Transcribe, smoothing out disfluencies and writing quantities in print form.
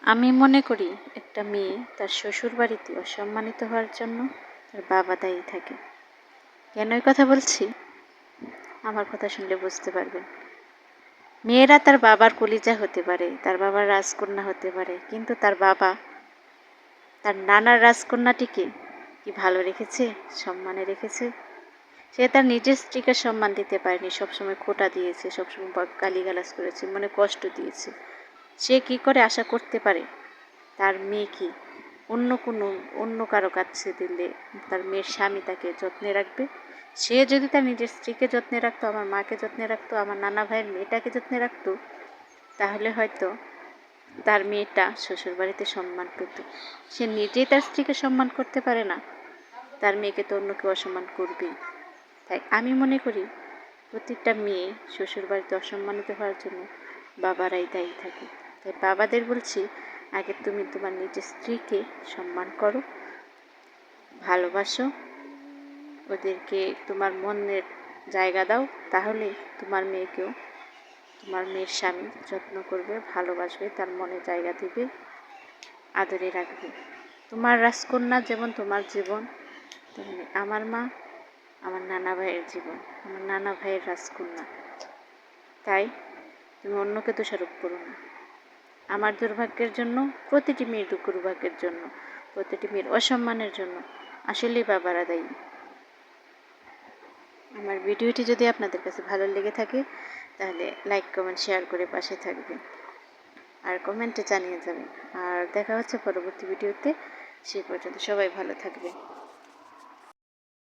আমি মনে করি একটা মেয়ে তার শ্বশুর বাড়িতে অসম্মানিত হওয়ার জন্য তার বাবা দায়ী থাকে। কেন এই কথা বলছি? আমার কথা শুনলে বুঝতে পারবেন। মেয়েরা তার বাবার কলিজা হতে পারে, তার বাবার রাজকন্যা হতে পারে, কিন্তু তার বাবা তার নানার রাজকন্যাটিকে কি ভালো রেখেছে, সম্মানে রেখেছে? সে তার নিজের স্ত্রীকে সম্মান দিতে পারেনি, সবসময় খোঁটা দিয়েছে, সবসময় গালিগালাজ করেছে, মনে কষ্ট দিয়েছে। সে কি করে আশা করতে পারে তার মেয়ে কি অন্য কারো কাছে দিলে তার মেয়ের স্বামী তাকে যত্নে রাখবে? সে যদি তার নিজের স্ত্রীকে যত্নে রাখতো, আমার মাকে যত্নে রাখতো, আমার নানা ভাইয়ের মেয়েটাকে যত্নে রাখতো, তাহলে হয়তো তার মেয়েটা শ্বশুরবাড়িতে সম্মান পেত। সে নিজেই তার স্ত্রীকে সম্মান করতে পারে না, তার মেয়েকে তো অন্য কেউ অসম্মান করবেই। তাই আমি মনে করি প্রত্যেকটা মেয়ে শ্বশুরবাড়িতে অসম্মানিত হওয়ার জন্য বাবারাই দায়ী থাকে। তাই বাবাদের বলছি, আগে তুমি তোমার নিজের স্ত্রীকে সম্মান করো, ভালোবাসো, ওদেরকে তোমার মনের জায়গা দাও, তাহলে তোমার মেয়েকেও তোমার মেয়ের স্বামী যত্ন করবে, ভালোবাসবে, তার মনে জায়গা দিবে, আদরে রাখবে। তোমার রাজকন্যা যেমন তোমার জীবন, তেমনি আমার মা আমার নানা ভাইয়ের জীবন, আমার নানা ভাইয়ের রাজকন্যা। তাই তুমি অন্যকে দোষারোপ করো না। আমার দুর্ভাগ্যের জন্য, প্রতিটি মেয়ের দুর্ভাগ্যের জন্য, প্রতিটি মেয়ের অসম্মানের জন্য আসলেই বাবারা দায়ী। আমার ভিডিওটি যদি আপনাদের কাছে ভালো লেগে থাকে তাহলে লাইক, কমেন্ট, শেয়ার করে পাশে থাকবেন আর কমেন্টে জানিয়ে যাবেন। আর দেখা হচ্ছে পরবর্তী ভিডিওতে। সে পর্যন্ত সবাই ভালো থাকবেন।